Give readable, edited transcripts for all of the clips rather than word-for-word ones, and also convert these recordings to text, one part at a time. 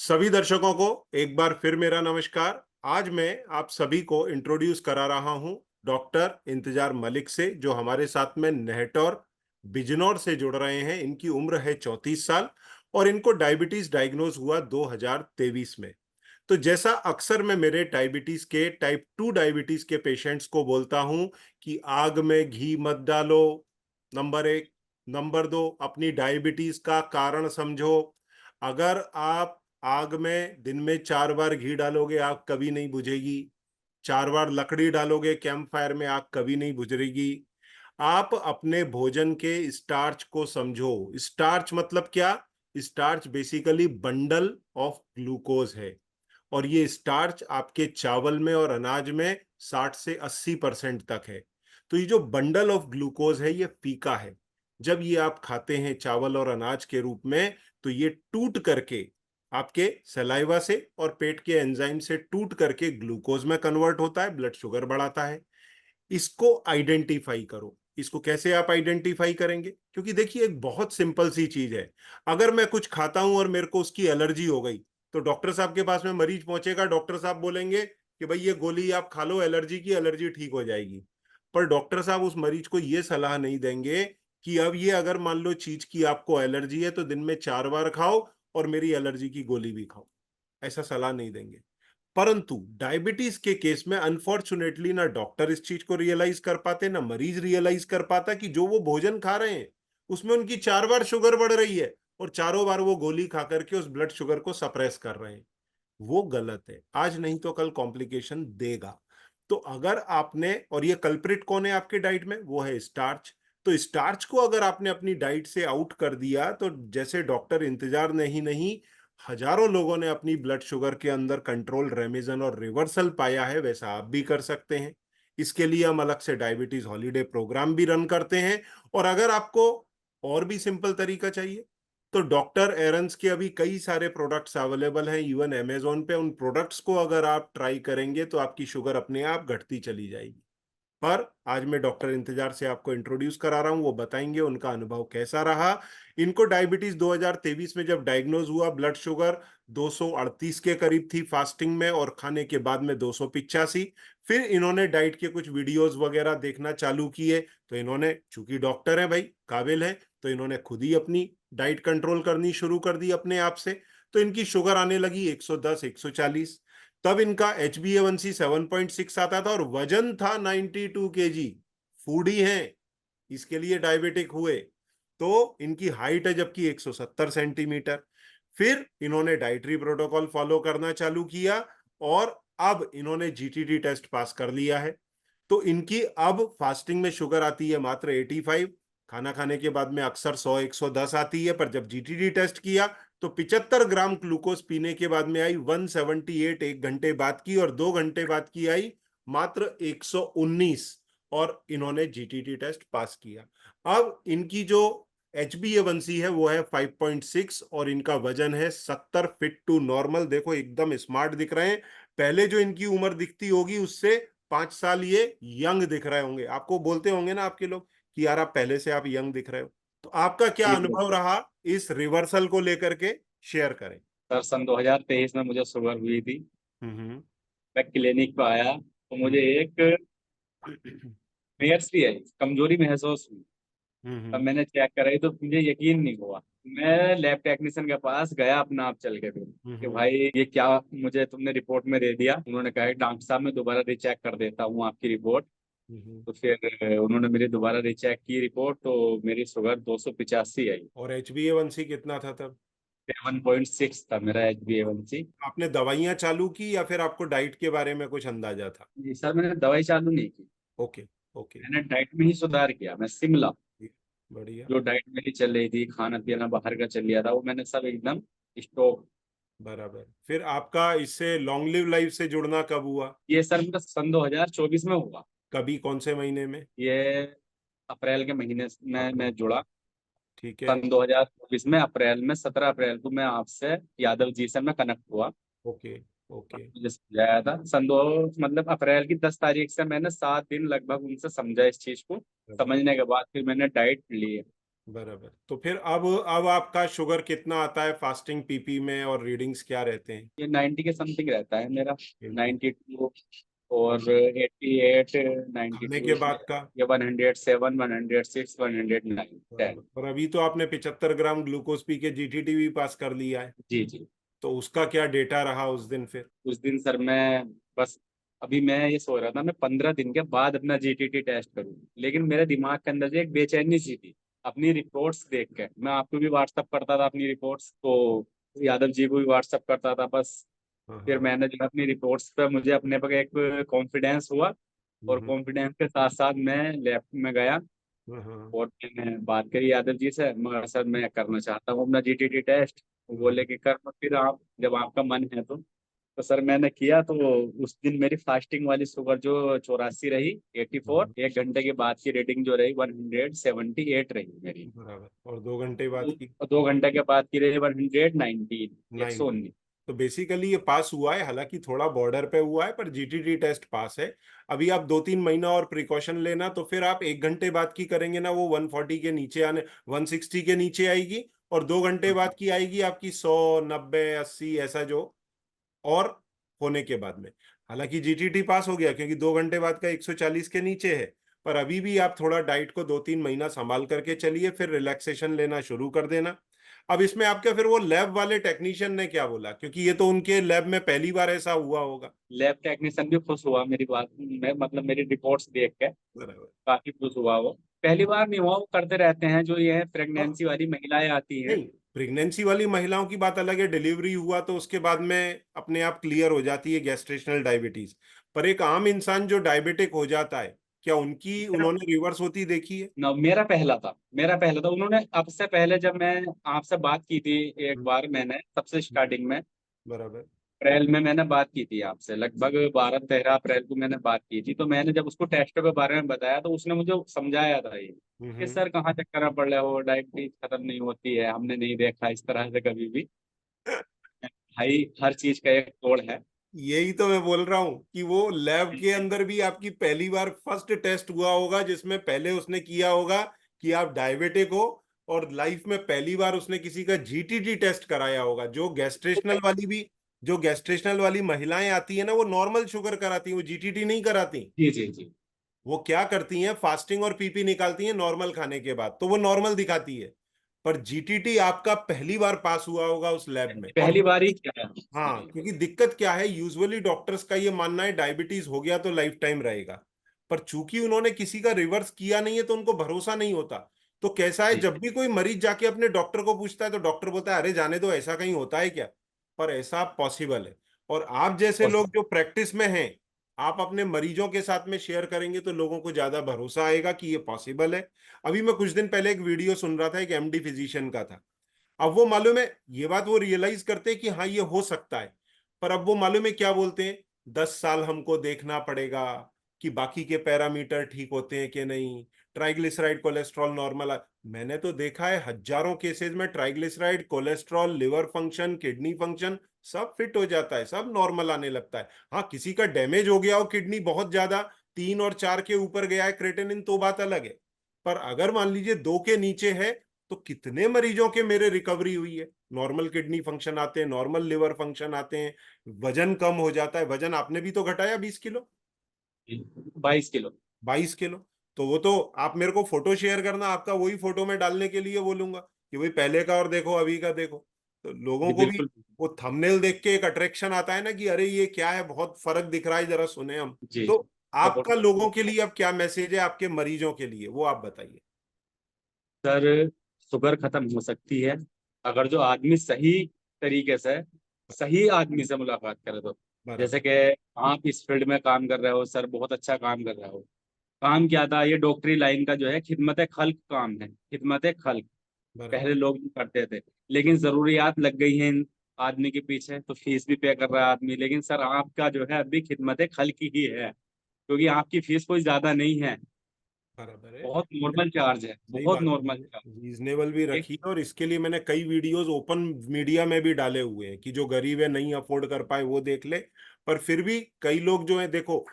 सभी दर्शकों को एक बार फिर मेरा नमस्कार। आज मैं आप सभी को इंट्रोड्यूस करा रहा हूं डॉक्टर इंतजार मलिक से, जो हमारे साथ में नेहटौर बिजनौर से जुड़ रहे हैं। इनकी उम्र है 34 साल और इनको डायबिटीज डायग्नोज हुआ 2023 में। तो जैसा अक्सर मैं मेरे डायबिटीज के टाइप 2 डायबिटीज के पेशेंट्स को बोलता हूं कि आग में घी मत डालो, नंबर एक। नंबर दो, अपनी डायबिटीज का कारण समझो। अगर आप आग में दिन में 4 बार घी डालोगे, आग कभी नहीं बुझेगी। 4 बार लकड़ी डालोगे कैंप फायर में, आग कभी नहीं बुझेगी। आप अपने भोजन के स्टार्च को समझो। स्टार्च मतलब क्या? Starch basically bundle of glucose है, और ये स्टार्च आपके चावल में और अनाज में 60 से 80% तक है। तो ये जो बंडल ऑफ ग्लूकोज है, ये फीका है। जब ये आप खाते हैं चावल और अनाज के रूप में, तो ये टूट करके आपके सलाइवा से और पेट के एंजाइम से टूट करके ग्लूकोज में कन्वर्ट होता है, ब्लड शुगर बढ़ाता है। इसको आइडेंटिफाई करो। इसको कैसे आप आइडेंटिफाई करेंगे? क्योंकि देखिए, एक बहुत सिंपल सी चीज है। अगर मैं कुछ खाता हूं और मेरे को उसकी एलर्जी हो गई, तो डॉक्टर साहब के पास में मरीज पहुंचेगा, डॉक्टर साहब बोलेंगे कि भाई ये गोली आप खा लो, एलर्जी की, एलर्जी ठीक हो जाएगी। पर डॉक्टर साहब उस मरीज को ये सलाह नहीं देंगे कि अब ये अगर मान लो चीज की आपको एलर्जी है तो दिन में 4 बार खाओ और मेरी एलर्जी की गोली भी खाओ। ऐसा सलाह नहीं देंगे। परंतु डायबिटीज के केस में अनफॉर्चुनेटली ना डॉक्टर इस चीज को रियलाइज कर पाते, ना मरीज रियलाइज कर पाता कि जो वो भोजन खा रहे हैं उसमें उनकी 4 बार शुगर बढ़ रही है और चारों बार वो गोली खा करके उस ब्लड शुगर को सप्रेस कर रहे हैं। वो गलत है। आज नहीं तो कल कॉम्प्लिकेशन देगा। तो अगर आपने, और ये कल्प्रिट कौन है आपके डाइट में? वो है स्टार्च। तो स्टार्च को अगर आपने अपनी डाइट से आउट कर दिया, तो जैसे डॉक्टर इंतजार ने ही नहीं, हजारों लोगों ने अपनी ब्लड शुगर के अंदर कंट्रोल, रेमिजन और रिवर्सल पाया है, वैसा आप भी कर सकते हैं। इसके लिए हम अलग से डायबिटीज हॉलीडे प्रोग्राम भी रन करते हैं। और अगर आपको और भी सिंपल तरीका चाहिए, तो डॉक्टर एरन्स के अभी कई सारे प्रोडक्ट्स अवेलेबल हैं, इवन अमेजोन पे। उन प्रोडक्ट्स को अगर आप ट्राई करेंगे तो आपकी शुगर अपने आप घटती चली जाएगी। पर आज मैं डॉक्टर इंतजार से आपको इंट्रोड्यूस करा रहा हूं, वो बताएंगे उनका अनुभव कैसा रहा। इनको डायबिटीज 2023 में जब डायग्नोज हुआ, ब्लड शुगर 238 के करीब थी फास्टिंग में, और खाने के बाद में 285। फिर इन्होंने डाइट के कुछ वीडियोस वगैरह देखना चालू किए, तो इन्होंने, चूंकि डॉक्टर है भाई, काबिल है, तो इन्होंने खुद ही अपनी डाइट कंट्रोल करनी शुरू कर दी अपने आप से। तो इनकी शुगर आने लगी 110, 140। तब इनका HbA1c 7.6 आता था और वजन था 92 kg। फूडी हैं, इसके लिए डायबिटिक हुए। तो इनकी हाइट है जबकि 170 सेंटीमीटर। फिर इन्होंने डाइटरी प्रोटोकॉल फॉलो करना चालू किया और अब इन्होंने GTD टेस्ट पास कर लिया है। तो इनकी अब फास्टिंग में शुगर आती है मात्र 85। खाना खाने के बाद में अक्सर 100, 110 आती है, पर जब GTD टेस्ट किया तो 75 ग्राम ग्लूकोज पीने के बाद में आई 178 एक घंटे बाद की, और 2 घंटे बाद की आई मात्र 119। और इन्होंने GTD टेस्ट पास किया। अब इनकी जो HbA1c है वो है 5.6 और इनका वजन है 70, फिट टू नॉर्मल। देखो एकदम स्मार्ट दिख रहे हैं। पहले जो इनकी उम्र दिखती होगी उससे 5 साल ये यंग दिख रहे होंगे। आपको बोलते होंगे ना आपके लोग कि यार आप पहले से आप यंग दिख रहे हो। तो आपका क्या जी अनुभव बिल्कुल। रहा इस रिवर्सल को लेकर के? शेयर करें। सर सन 2023 में मुझे शुगर हुई थी। हम्म। मैं क्लिनिक पे आया तो मुझे हम्म। एक मेयर्स की है कमजोरी महसूस हुई। तब हम्म। मैंने चेक कराई तो मुझे यकीन नहीं हुआ। मैं लैब टेक्नीशियन के पास गया अपना आप चल के फिर कि हम्म। भाई ये क्या मुझे तुमने रिपोर्ट में दे दिया। उन्होंने कहा डॉक्टर साहब मैं दोबारा रीचेक कर देता हूँ आपकी रिपोर्ट। हम्म। तो फिर उन्होंने मेरी दोबारा रीचेक की रिपोर्ट तो मेरी शुगर 285 आई। और HbA1c कितना था तब? 7.6 था मेरा HbA1c। आपने दवाइयां चालू की या फिर आपको डाइट के बारे में कुछ अंदाजा था? जी सर मैंने दवाई चालू नहीं की। ओके। ओके। मैंने डाइट में ही सुधार किया। मैं शिमला बढ़िया। जो डाइट मेरी चल रही थी खाना पीना बाहर का चल लिया था वो मैंने सब एकदम स्टॉप। बराबर। फिर आपका इससे लॉन्ग लिव लाइफ से जुड़ना कब हुआ? ये सर मेरा सन 2024 में हुआ। कभी, कौन से महीने में? ये अप्रैल के महीने में अप्रैल। मैं जुड़ा। ठीक है। सन 2024 में अप्रैल में 17 अप्रैल को मैं आपसे यादव जी से मैं कनेक्ट हुआ। ओके। ओके। मुझे समझाया था सन दो मतलब अप्रैल की 10 तारीख से मैंने 7 दिन लगभग उनसे समझा इस चीज को। समझने के बाद फिर मैंने डाइट ली है। बराबर। तो फिर अब आपका शुगर कितना आता है फास्टिंग पीपी में, और रीडिंग्स क्या रहते हैं? ये 90 के समथिंग रहता है मेरा। 80। 92 और 88, खाने 92 के इसमें। बाद का? ये 107, 106, 109, 10। बराबर। और अभी तो आपने 75 ग्राम ग्लूकोज पी के जीटीटी भी पास कर लिया है, जी जी। तो उसका क्या डेटा रहा उस दिन फिर? उस दिन सर मैं बस, अभी मैं ये सोच रहा था मैं 15 दिन के बाद अपना जीटीटी टेस्ट करूं, लेकिन मेरे दिमाग के अंदर से एक बेचैनी सी थी अपनी रिपोर्ट्स देख के। मैं आपको भी व्हाट्सअप करता था अपनी रिपोर्ट्स तो, यादव जी को भी व्हाट्सअप करता था बस। हाँ फिर हाँ। मैंने जो है अपनी रिपोर्ट्स पे मुझे अपने पर एक कॉन्फिडेंस हुआ, और हम्म। कॉन्फिडेंस के साथ साथ मैं लैब में गया हाँ हाँ। और मैंने बात करी यादव जी से, मगर सर मैं करना चाहता हूँ अपना जीटीटी टेस्ट। वो बोले हम्म। कि कर लो फिर आप, जब आपका मन है तो सर मैंने किया तो उस दिन मेरी फास्टिंग वाली शुगर जो 84 रही, 84, हम्म। 1 घंटे के बाद की रेटिंग जो रही 178 रही मेरी। बराबर। और 2 घंटे बाद की? 2 घंटे के बाद की रही 119, 90। 119। तो बेसिकली ये पास हुआ है, हालांकि थोड़ा बॉर्डर पे हुआ है, पर जीटीटी टेस्ट पास है। अभी आप 2-3 महीना और प्रिकॉशन लेना, तो फिर आप 1 घंटे बाद की करेंगे ना, वो 140 के नीचे आने, 160 के नीचे आएगी। और 2 घंटे बाद की आएगी आपकी 100, 90, 80, ऐसा जो। और होने के बाद में, हालांकि जीटीटी पास हो गया क्योंकि 2 घंटे बाद का 140 के नीचे है। पर अभी भी आप थोड़ा डाइट को 2-3 महीना संभाल करके चलिए, फिर रिलैक्सेशन लेना शुरू कर देना। अब इसमें आपके फिर वो लैब वाले टेक्नीशियन ने क्या बोला, क्योंकि ये तो उनके लैब में पहली बार ऐसा हुआ होगा। लैब टेक्नीशियन भी खुश हुआ मेरी बात में, मतलब मेरी रिपोर्ट्स देख के बराबर। काफी खुश हुआ वो। पहली बार नहीं हुआ, वो करते रहते हैं जो ये है और प्रेगनेंसी वाली महिलाएं आती हैं। नहीं, प्रेगनेंसी वाली महिलाओं की बात अलग है, डिलीवरी हुआ तो उसके बाद में अपने आप क्लियर हो जाती है गैस्ट्रेशनल डायबिटीज। पर एक आम इंसान जो डायबिटिक हो जाता है, क्या उनकी उन्होंने रिवर्स होती देखी है? मेरा पहला था उन्होंने, अब से पहले जब मैं आपसे बात की थी एक हम्म। बार, मैंने सबसे स्टार्टिंग में बराबर। अप्रैल में मैंने बात की थी आपसे, लगभग 12-13 अप्रैल को मैंने बात की थी। तो मैंने जब उसको टेस्ट के बारे में बताया तो उसने मुझे समझाया था ये कि हम्म। सर कहाँ चक्कर में पड़ रहे हो, डायबिटीज खत्म नहीं होती है, हमने नहीं देखा इस तरह से कभी भी। भाई हर चीज का एक तोड़ है। यही तो मैं बोल रहा हूं कि वो लैब के अंदर भी आपकी पहली बार फर्स्ट टेस्ट हुआ होगा, जिसमें पहले उसने किया होगा कि आप डायबिटिक हो। और लाइफ में पहली बार उसने किसी का जीटीटी टेस्ट कराया होगा। जो गैस्ट्रेशनल वाली महिलाएं आती है ना, वो नॉर्मल शुगर कराती हैं, वो जीटीटी नहीं कराती। जी जी जी। वो क्या करती हैं, फास्टिंग और पीपी निकालती हैं नॉर्मल खाने के बाद, तो वो नॉर्मल दिखाती है। पर जीटीटी आपका पहली बार पास हुआ होगा उस लैब में। और पहली बार ही किया है हाँ, उसने। क्योंकि दिक्कत क्या है, यूजुअली डॉक्टर्स का ये मानना है डायबिटीज हो गया तो लाइफ टाइम रहेगा। पर चूंकि उन्होंने किसी का रिवर्स किया नहीं है, तो उनको भरोसा नहीं होता। तो कैसा है, जी जब भी कोई मरीज जाके अपने डॉक्टर को पूछता है, तो डॉक्टर बोलता है अरे जाने दो, ऐसा कहीं होता है क्या? पर ऐसा पॉसिबल है। और आप जैसे बस। लोग जो प्रैक्टिस में हैं, आप अपने मरीजों के साथ में शेयर करेंगे तो लोगों को ज्यादा भरोसा आएगा कि ये पॉसिबल है। अभी मैं कुछ दिन पहले एक वीडियो सुन रहा था, एक एमडी फिजिशियन का था। अब वो मालूम है, ये बात वो रियलाइज करते हैं कि हाँ ये हो सकता है। पर अब वो मालूम है क्या बोलते हैं, 10 साल हमको देखना पड़ेगा कि बाकी के पैरामीटर ठीक होते हैं कि नहीं, ट्राइग्लिसराइड कोलेस्ट्रॉल नॉर्मल मैंने तो देखा है हजारों केसेस में triglyceride, cholesterol, liver function, kidney function सब फिट हो जाता है, सब नॉर्मल आने लगता है। हाँ, किसी का डैमेज हो गया हो किडनी बहुत ज्यादा, 3 और 4 के ऊपर गया है क्रेटेनिन, तो बात अलग है। पर अगर मान लीजिए 2 के नीचे है, तो कितने मरीजों के मेरे रिकवरी हुई है, नॉर्मल किडनी फंक्शन आते हैं, नॉर्मल लिवर फंक्शन आते हैं, वजन कम हो जाता है। वजन आपने भी तो घटाया 20 किलो, 22 किलो। 22 किलो। तो वो तो आप मेरे को फोटो शेयर करना, आपका वही फोटो में डालने के लिए बोलूंगा कि भाई पहले का और देखो अभी का देखो। तो लोगों जी को भी बिल्कुल। वो थंबनेल देख के एक अट्रैक्शन आता है ना कि अरे ये क्या है, बहुत फर्क दिख रहा है, जरा सुने हम। जी तो सपोर्ट आपका करते लोगों हैं। के लिए अब क्या मैसेज है, आपके मरीजों के लिए, वो आप बताइए। सर शुगर खत्म हो सकती है अगर जो आदमी सही तरीके से, सही आदमी से मुलाकात करे तो। जैसे बराबर। कि आप इस फील्ड में काम कर रहे हो सर, बहुत अच्छा काम कर रहे हो। काम क्या था, ये डॉक्टरी लाइन का जो है खिदमत खल्क काम है, खिदमत खल्क। बराबर। पहले लोग भी करते थे, लेकिन जरूरियात लग गई हैं आदमी के पीछे, तो फीस भी पे कर रहा है आदमी। लेकिन सर आपका जो है अभी खिदमत खल्क ही है, क्योंकि आपकी फीस कोई ज्यादा नहीं है, बराबर है। बहुत नॉर्मल चार्ज है, सही बहुत बात है, नॉर्मल मैंने चार्ज। रीजनेबल भी एक रखी है, और इसके लिए मैंने कई वीडियोस ओपन मीडिया में भी डाले हुए हैं कि जो गरीब है, नहीं अफोर्ड कर पाए, वो देख ले। पर फिर भी कई लोग जो है, देखो,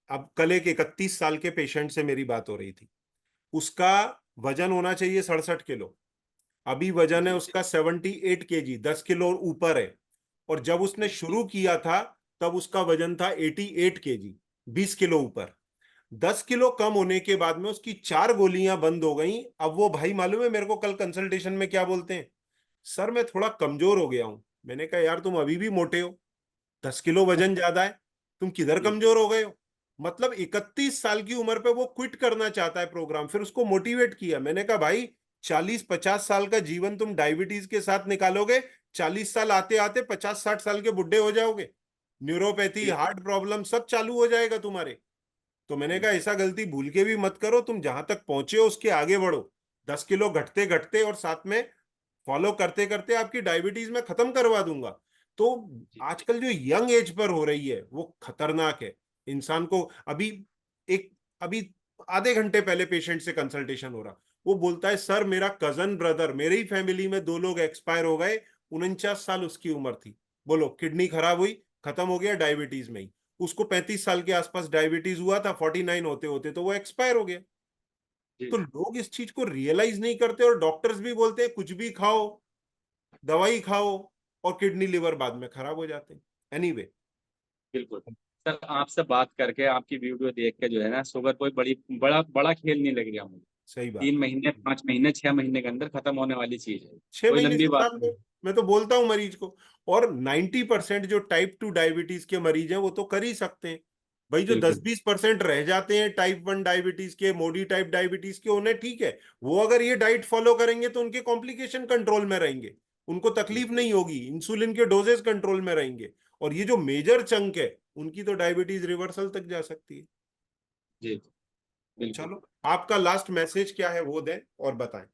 अब कल एक 31 साल के पेशेंट से मेरी बात हो रही थी। उसका वजन होना चाहिए 67 किलो। अभी वजन है जी उसका 78 kg, 10 किलो ऊपर है। और जब उसने शुरू किया था तब उसका वजन था 88 kg, 20 किलो ऊपर। 10 किलो कम होने के बाद में उसकी 4 गोलियां बंद हो गई। अब वो भाई मालूम है मेरे को कल कंसल्टेशन में क्या बोलते हैं? सर मैं थोड़ा कमजोर हो गया हूं। मैंने कहा यार तुम अभी भी मोटे हो, 10 किलो वजन ज्यादा है, तुम किधर जी कमजोर हो गए हो? मतलब 31 साल की उम्र पे वो क्विट करना चाहता है प्रोग्राम। फिर उसको मोटिवेट किया, मैंने कहा भाई 40-50 साल का जीवन तुम डायबिटीज के साथ निकालोगे, 40 साल आते आते 50-60 साल के बुढ़े हो जाओगे, न्यूरोपैथी, बिल्कुल। हार्ट प्रॉब्लम सब चालू हो जाएगा तुम्हारे। तो मैंने कहा जी ऐसा गलती भूल के भी मत करो, तुम जहां तक पहुंचे हो उसके आगे बढ़ो। 10 किलो घटते घटते और साथ में फॉलो करते करते आपकी डायबिटीज में खत्म करवा दूंगा। तो जी आजकल जो यंग एज पर हो रही है वो खतरनाक है। इंसान को अभी एक अभी आधे घंटे पहले पेशेंट से कंसल्टेशन हो रहा, वो बोलता है सर मेरा कजन ब्रदर, मेरे ही फैमिली में 2 लोग एक्सपायर हो गए, 49 साल उसकी उम्र थी। बोलो किडनी खराब हुई, खत्म हो गया डायबिटीज में ही। उसको 35 साल के आसपास डायबिटीज हुआ था, 49 होते होते तो वो एक्सपायर हो गया। तो जी लोग इस चीज को रियलाइज नहीं करते और डॉक्टर्स भी बोलते हैं कुछ भी खाओ, दवाई खाओ, और किडनी लिवर बाद में खराब हो जाते हैं। एनीवे, बिल्कुल। सर आपसे बात करके, आपकी वीडियो देख के जो है ना, शुगर कोई बड़ा बड़ा खेल नहीं लग रहा मुझे। सही बात तीन है। महीने 5 महीने 6 महीने के अंदर खत्म होने वाली चीज है। 6 महीने लंबी से बात साल में, नहीं। मैं तो बोलता हूं मरीज को। और 90% जो टाइप 2 डायबिटीज के मरीज हैं वो तो कर ही सकते हैं। भाई जो दस बिल्कुल। बीस परसेंट रह जाते हैं टाइप 1 डायबिटीज के, मोडी टाइप डायबिटीज के, उन्हें ठीक है, वो अगर ये डाइट फॉलो करेंगे तो उनके कॉम्प्लिकेशन कंट्रोल में रहेंगे, उनको जी तकलीफ नहीं होगी, इंसुलिन के डोजेस कंट्रोल में रहेंगे। और ये जो मेजर चंक है उनकी तो डायबिटीज रिवर्सल तक जा सकती है। जी बिल्कुल। चलो, आपका लास्ट मैसेज क्या है वो दें और बताएं।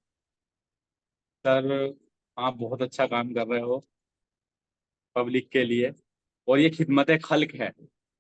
सर आप बहुत अच्छा काम कर रहे हो पब्लिक के लिए, और ये खिदमत खल्क है।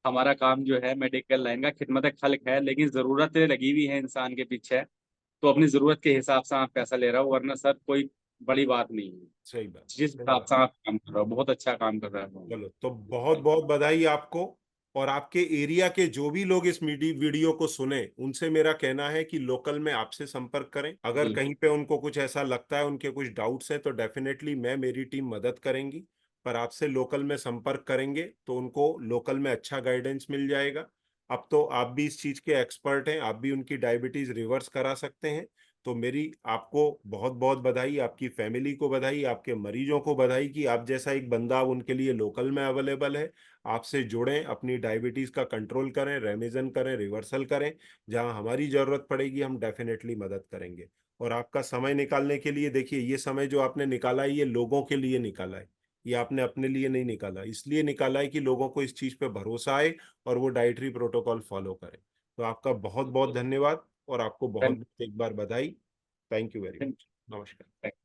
हमारा काम जो है मेडिकल लाइन का खिदमत खल्क है, लेकिन ज़रूरतें लगी हुई है इंसान के पीछे। तो अपनी ज़रूरत के हिसाब से आप पैसा ले रहे हो, वरना सर कोई बड़ी बात नहीं है। सही बात, जिस हिसाब धन्यवाद। से आप काम कर रहे हो, बहुत अच्छा काम कर रहे हो। चलो तो बहुत बहुत बधाई आपको। और आपके एरिया के जो भी लोग इस वीडियो को सुने उनसे मेरा कहना है कि लोकल में आपसे संपर्क करें। अगर बिल्कुल। कहीं पे उनको कुछ ऐसा लगता है, उनके कुछ डाउट्स हैं, तो डेफिनेटली मैं, मेरी टीम मदद करेंगी। पर आपसे लोकल में संपर्क करेंगे तो उनको लोकल में अच्छा गाइडेंस मिल जाएगा। अब तो आप भी इस चीज के एक्सपर्ट हैं, आप भी उनकी डायबिटीज रिवर्स करा सकते हैं। तो मेरी आपको बहुत बहुत बधाई, आपकी फैमिली को बधाई, आपके मरीजों को बधाई कि आप जैसा एक बंदा उनके लिए लोकल में अवेलेबल है। आपसे जुड़ें, अपनी डायबिटीज का कंट्रोल करें, रेमिजन करें, रिवर्सल करें। जहां हमारी जरूरत पड़ेगी हम डेफिनेटली मदद करेंगे। और आपका समय निकालने के लिए, देखिए ये समय जो आपने निकाला है ये लोगों के लिए निकाला है, ये आपने अपने लिए नहीं निकाला, इसलिए निकाला है कि लोगों को इस चीज पे भरोसा आए और वो डाइटरी प्रोटोकॉल फॉलो करें। तो आपका बहुत बहुत धन्यवाद और आपको बहुत धन्यवाद। बहुत एक बार बधाई। Thank you very much. नमस्कार।